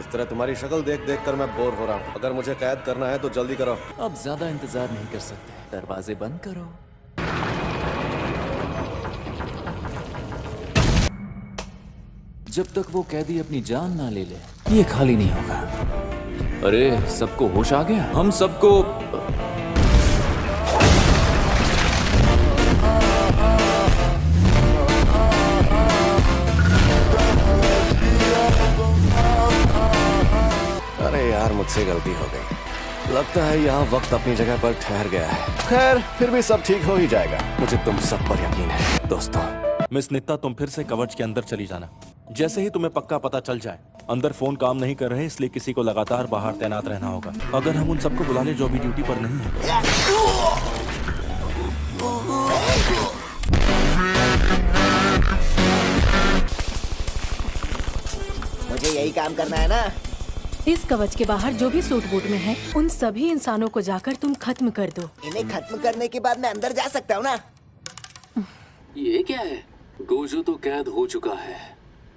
इस तरह तुम्हारी शक्ल देख देख कर मैं बोर हो रहा हूँ। अगर मुझे कैद करना है तो जल्दी करो। अब ज्यादा इंतजार नहीं कर सकते, दरवाजे बंद करो। जब तक वो कैदी अपनी जान ना ले ले, ये खाली नहीं होगा। अरे सबको होश आ गया? हम सबको अरे यार मुझसे गलती हो गई। लगता है यहाँ वक्त अपनी जगह पर ठहर गया है। खैर फिर भी सब ठीक हो ही जाएगा। मुझे तुम सब पर यकीन है दोस्तों। मिस नित्ता, तुम फिर से कवच के अंदर चली जाना। जैसे ही तुम्हें पक्का पता चल जाए। अंदर फोन काम नहीं कर रहे, इसलिए किसी को लगातार बाहर तैनात रहना होगा। अगर हम उन सबको बुला ले जो अभी ड्यूटी पर नहीं है। मुझे यही काम करना है ना। इस कवच के बाहर जो भी सूट बूट में है, उन सभी इंसानों को जाकर तुम खत्म कर दो। इन्हें खत्म करने के बाद मैं अंदर जा सकता हूँ ना? ये क्या है? गोजो तो कैद हो चुका है,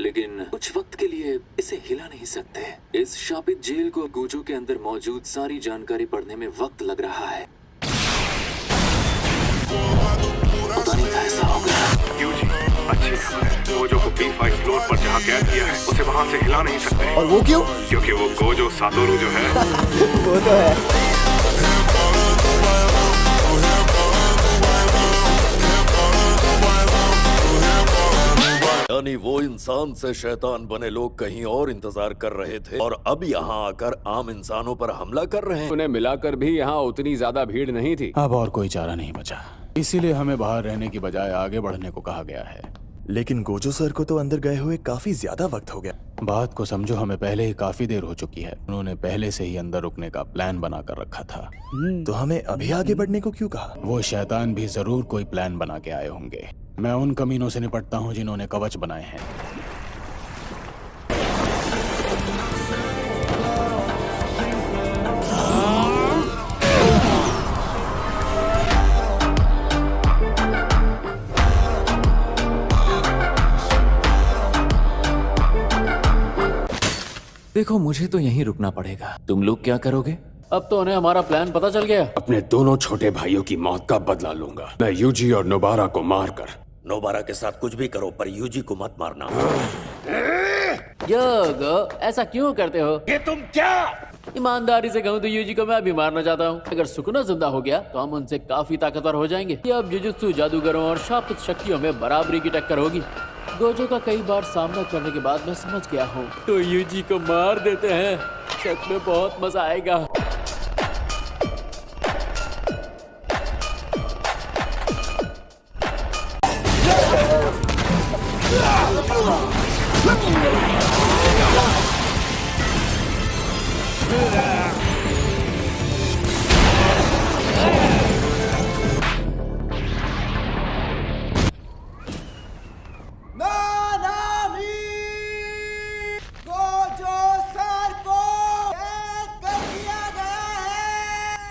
लेकिन कुछ वक्त के लिए इसे हिला नहीं सकते। इस शापित जेल को गोजो के अंदर मौजूद सारी जानकारी पढ़ने में वक्त लग रहा है। पता नहीं कैसा होगा। यूजी, अच्छी खबर है। गोजो को B5 फ्लोर पर जहाँ कैद किया है, उसे वहाँ से हिला नहीं सकते। और वो क्यों? क्योंकि वो गोजो सातोरू जो है वो तो है। यानी वो इंसान से शैतान बने लोग कहीं और इंतजार कर रहे थे और अब यहाँ आकर आम इंसानों पर हमला कर रहे हैं। उन्हें मिलाकर भी यहाँ उतनी ज्यादा भीड़ नहीं थी। अब और कोई चारा नहीं बचा, इसीलिए हमें बाहर रहने की बजाय आगे बढ़ने को कहा गया है। लेकिन गोजो सर को तो अंदर गए हुए काफी ज्यादा वक्त हो गया। बात को समझो, हमें पहले ही काफी देर हो चुकी है। उन्होंने पहले से ही अंदर रुकने का प्लान बनाकर रखा था। तो हमें अभी आगे बढ़ने को क्यों कहा? वो शैतान भी जरूर कोई प्लान बना के आए होंगे। मैं उन कमीनों से निपटता हूँ जिन्होंने कवच बनाए हैं। देखो, मुझे तो यहीं रुकना पड़ेगा। तुम लोग क्या करोगे? अब तो उन्हें हमारा प्लान पता चल गया। अपने दोनों छोटे भाइयों की मौत का बदला लूंगा मैं, यूजी और नोबारा को मारकर। नोबारा के साथ कुछ भी करो पर यूजी को मत मारना। योगो, ऐसा क्यों करते हो? ये तुम क्या? ईमानदारी से कहूँ तो यूजी को मैं भी मारना चाहता हूँ। अगर सुकुना जिंदा हो गया तो हम उनसे काफी ताकतवर हो जाएंगे। ये अब जुजुत्सु जादूगरों और शापित शक्तियों में बराबरी की टक्कर होगी। गोजो का कई बार सामना करने के बाद मैं समझ गया हूँ, तो यूजी को मार देते हैं। सच में बहुत मजा आएगा।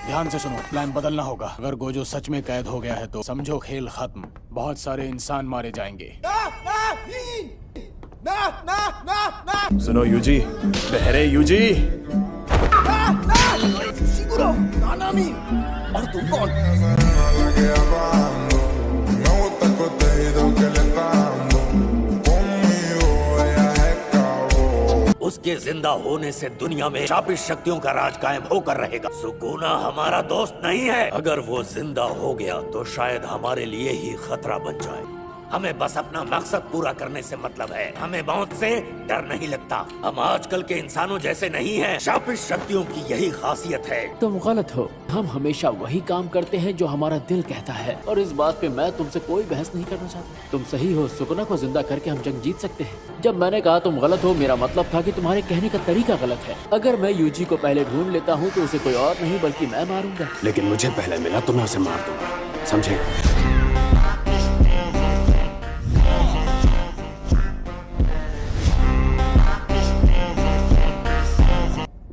ध्यान से सुनो, प्लान बदलना होगा। अगर गोजो सच में कैद हो गया है तो समझो खेल खत्म। बहुत सारे इंसान मारे जाएंगे। सुनो यूजी, बहरे यूजी। और तुम कौन? उसके जिंदा होने से दुनिया में शापित शक्तियों का राज कायम होकर रहेगा। सुकुना हमारा दोस्त नहीं है। अगर वो जिंदा हो गया तो शायद हमारे लिए ही खतरा बन जाए। हमें बस अपना मकसद पूरा करने से मतलब है। हमें मौत से डर नहीं लगता। हम आजकल के इंसानों जैसे नहीं हैं। शापित शक्तियों की यही खासियत है। तुम गलत हो। हम हमेशा वही काम करते हैं जो हमारा दिल कहता है, और इस बात पे मैं तुमसे कोई बहस नहीं करना चाहता। तुम सही हो, सुकुना को जिंदा करके हम जंग जीत सकते हैं। जब मैंने कहा तुम गलत हो, मेरा मतलब था कि तुम्हारे कहने का तरीका गलत है। अगर मैं यूजी को पहले ढूंढ लेता हूँ तो उसे कोई और नहीं बल्कि मैं मारूंगा। लेकिन मुझे पहले मिला तो मैं उसे मार दूंगा, समझे?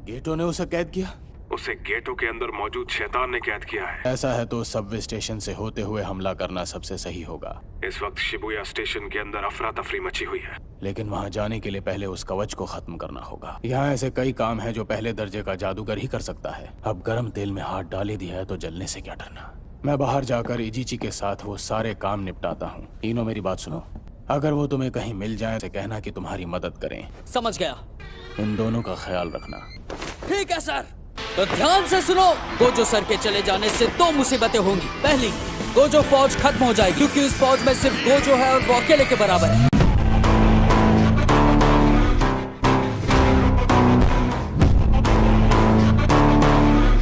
गेटो ने उसे कैद किया। उसे गेटों के अंदर मौजूद शैतान ने कैद किया है। ऐसा है तो सबवे स्टेशन से होते हुए हमला करना सबसे सही होगा। इस वक्त शिबुया स्टेशन के अंदर अफरा तफरी मची हुई है। लेकिन वहाँ जाने के लिए पहले उस कवच को खत्म करना होगा। यहाँ ऐसे कई काम हैं जो पहले दर्जे का जादूगर ही कर सकता है। अब गर्म तेल में हाथ डाल ही दिया है तो जलने से क्या डरना। मैं बाहर जाकर इजीची के साथ वो सारे काम निपटाता हूँ। तीनों मेरी बात सुनो, अगर वो तुम्हें कहीं मिल जाए तो कहना कि तुम्हारी मदद करें। समझ गया। इन दोनों का ख्याल रखना। ठीक है सर। तो ध्यान से सुनो, गोजो सर के चले जाने से दो मुसीबतें होंगी। पहली, गोजो फौज खत्म हो जाएगी क्योंकि इस फौज में सिर्फ गोजो है और वो अकेले के बराबर है।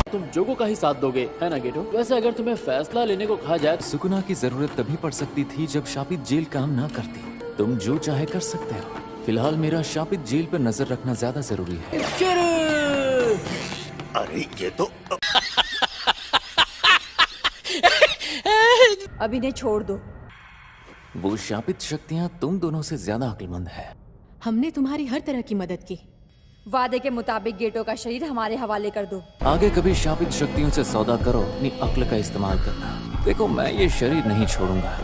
तुम जोगो का ही साथ दोगे, है ना गेटो? वैसे अगर तुम्हें फैसला लेने को कहा जाए, सुकुना की जरूरत तभी पड़ सकती थी जब शापित जेल काम ना करती। तुम जो चाहे कर सकते हो। फिलहाल मेरा शापित जेल पर नजर रखना ज्यादा जरूरी है। अरे ये तो अभी ने छोड़ दो। वो शापित शक्तियाँ तुम दोनों से ज्यादा अक्लमंद है। हमने तुम्हारी हर तरह की मदद की। वादे के मुताबिक गेटो का शरीर हमारे हवाले कर दो। आगे कभी शापित शक्तियों से सौदा करो, अपनी अक्ल का इस्तेमाल करना। देखो, मैं ये शरीर नहीं छोड़ूंगा।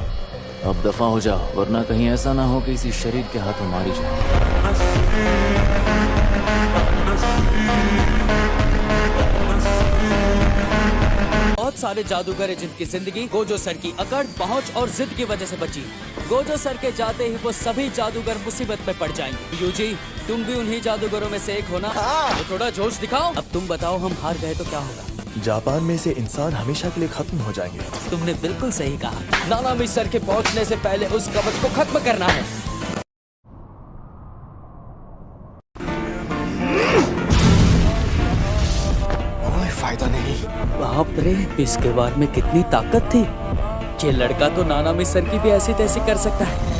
अब दफा हो जाओ, वरना कहीं ऐसा ना हो कि इसी शरीर के हाथों मारी जाए। बहुत सारे जादूगर हैं जिनकी जिंदगी गोजो सर की अकड़, पहुंच और जिद की वजह से बची। गोजो सर के जाते ही वो सभी जादूगर मुसीबत में पड़ जाएंगे। यूजी, तुम भी उन्हीं जादूगरों में से एक हो ना? तो थोड़ा जोश दिखाओ। अब तुम बताओ, हम हार गए तो क्या होगा? जापान में से इंसान हमेशा के लिए खत्म हो जाएंगे। तुमने बिल्कुल सही कहा। नानामी सर के पहुंचने से पहले उस कवच को खत्म करना है। कोई फायदा नहीं। बाप रे, इसके बार में कितनी ताकत थी। ये लड़का तो नानामी सर की भी ऐसी तैसी कर सकता है।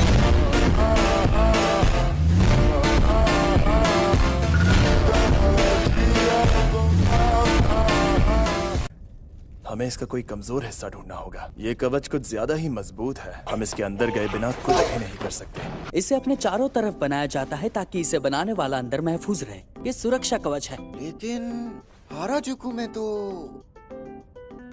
हमें इसका कोई कमजोर हिस्सा ढूंढना होगा। ये कवच कुछ ज्यादा ही मजबूत है। हम इसके अंदर गए बिना कुछ भी नहीं कर सकते। इसे अपने चारों तरफ बनाया जाता है ताकि इसे बनाने वाला अंदर महफूज रहे। ये सुरक्षा कवच है। लेकिन हाराजुकु में तो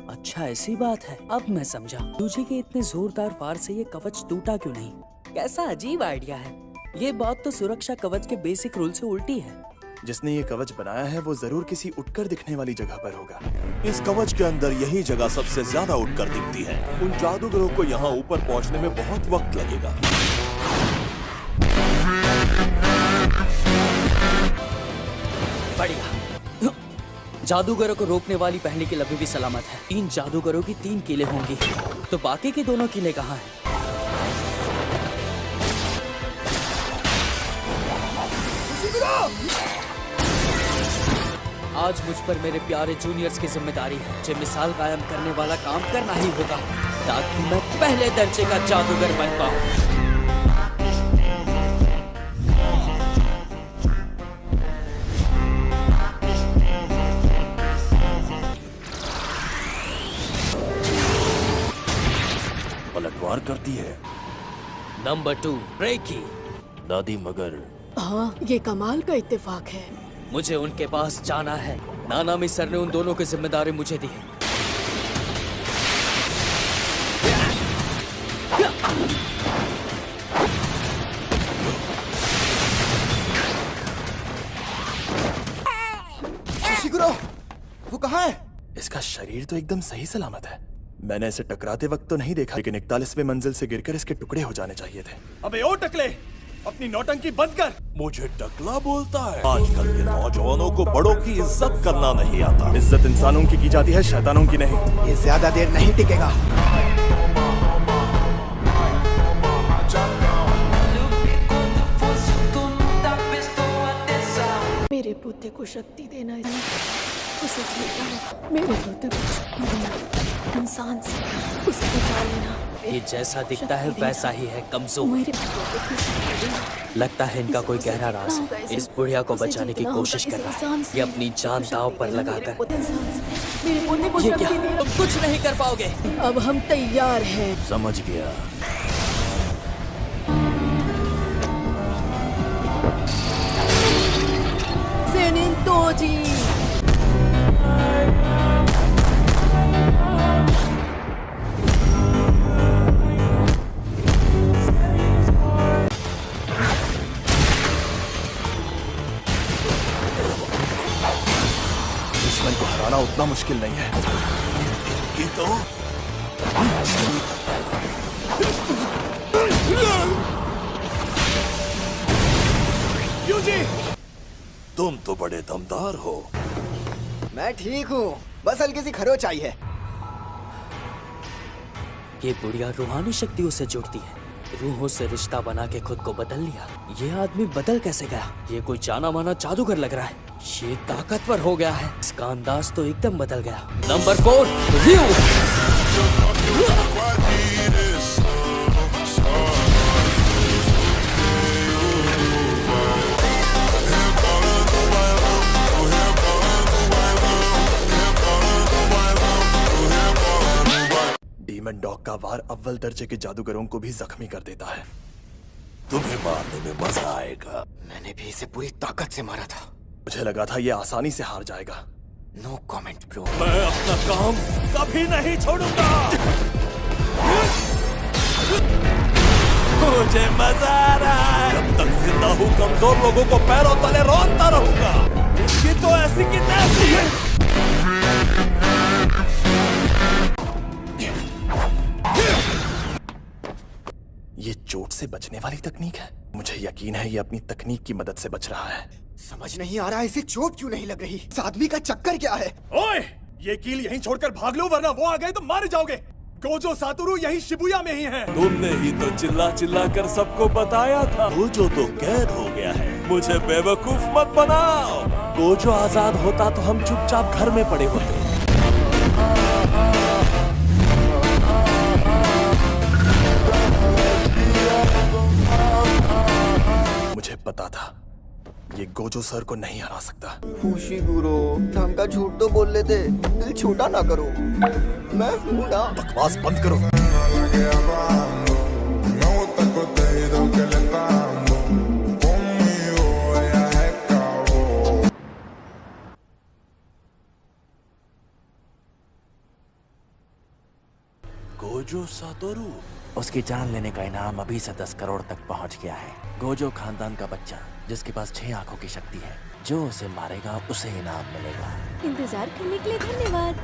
अच्छा, ऐसी बात है। अब मैं समझा। यूजी के इतने जोरदार वार से ये कवच टूटा क्यों नहीं? कैसा अजीब आइडिया है। ये बात तो सुरक्षा कवच के बेसिक रूल से उल्टी है। जिसने ये कवच बनाया है वो जरूर किसी उठकर दिखने वाली जगह पर होगा। इस कवच के अंदर यही जगह सबसे ज्यादा उठकर दिखती है। उन जादूगरों को यहाँ ऊपर पहुँचने में बहुत वक्त लगेगा। बढ़िया। जादूगरों को रोकने वाली पहली किल अभी भी सलामत है। 3 जादूगरों की 3 किलें होंगी, तो बाकी की दोनों किलें कहाँ हैं? आज मुझ पर मेरे प्यारे जूनियर्स की जिम्मेदारी है। मुझे मिसाल कायम करने वाला काम करना ही होगा ताकि मैं पहले दर्जे का जादूगर बन पाऊं। पलटवार करती है। नंबर 2, रेकी। दादी मगर हाँ, ये कमाल का इत्तेफाक है। मुझे उनके पास जाना है। नानामी सर ने उन दोनों की जिम्मेदारी मुझे दी है। शिशिकुरो, वो कहाँ है? इसका शरीर तो एकदम सही सलामत है। मैंने इसे टकराते वक्त तो नहीं देखा, लेकिन 41वें मंजिल से गिरकर इसके टुकड़े हो जाने चाहिए थे। अबे ओ टकले, अपनी नौटंकी बंद कर। मुझे टकला बोलता है। आजकल के नौजवानों को बड़ों की इज्जत करना नहीं आता। इज्जत इंसानों की जाती है, शैतानों की नहीं। ये ज्यादा देर नहीं टिकेगा। मेरे पोते को शक्ति देना है, उसे जीतना। मेरे पोते को शक्ति देना, इंसान से उसे बचा लेना। ये जैसा दिखता है वैसा ही है, कमजोर। मेरे पोते को शक्ति देना। लगता है इनका कोई गहरा राज है। इस बुढ़िया को बचाने की कोशिश कर रहा है। ये अपनी जान दांव पर लगाकर। मेरे पोते को ये क्या? शक्ति देना। तुम कुछ नहीं कर पाओगे। अब हम तैयार हैं। समझ गया। Zenin Toji. डीमन को हराना उतना मुश्किल नहीं है। ये तो यूजी, तुम तो बड़े दमदार हो। मैं ठीक हूँ, बस हल्की सी खरोच आई है। ये बुढ़िया रूहानी शक्तियों से जुड़ती है, रूहों से रिश्ता बना के खुद को बदल लिया। ये आदमी बदल कैसे गया? ये कोई जाना माना जादूगर लग रहा है। ये ताकतवर हो गया है, इसका अंदाज तो एकदम बदल गया। नंबर 4 रियो। डीमन डॉग का वार अव्वल दर्जे के जादूगरों को भी जख्मी कर देता है। तुम्हें मारने में मजा आएगा। मैंने भी इसे पूरी ताकत से मारा था। मुझे लगा था ये आसानी से हार जाएगा। No comment bro. मैं अपना काम कभी नहीं छोड़ूंगा। मुझे मजा आ रहा है। जब तक जिंदा हूँ कमजोर लोगों को पैरों तले रोनता रहूंगा। इसकी तो ऐसी की तैसी है। ये चोट से बचने वाली तकनीक है। मुझे यकीन है ये अपनी तकनीक की मदद से बच रहा है। समझ नहीं आ रहा इसे चोट क्यों नहीं लग रही। इस आदमी का चक्कर क्या है? ओए, ये कील यहीं छोड़कर भाग लो वरना वो आ गए तो मारे जाओगे। गोजो सातोरू यही शिबुया में ही है। तुमने ही तो चिल्ला चिल्ला कर सबको बताया था। गोजो तो कैद हो गया है। मुझे बेवकूफ मत बनाओ। गोजो आजाद होता तो हम चुपचाप घर में पड़े होते। मुझे पता था ये गोजो सर को नहीं हरा सकता। खुशी गुरु, ढंग का झूठ तो बोल लेते, दिल छोटा ना करो। मैं हूं ना। बकवास बंद करो। गोजो सातोरू, उसकी जान लेने का इनाम अभी से 10 करोड़ तक पहुंच गया है। गोजो खानदान का बच्चा जिसके पास 6 आंखों की शक्ति है, जो उसे मारेगा उसे इनाम मिलेगा। इंतजार करने के लिए धन्यवाद।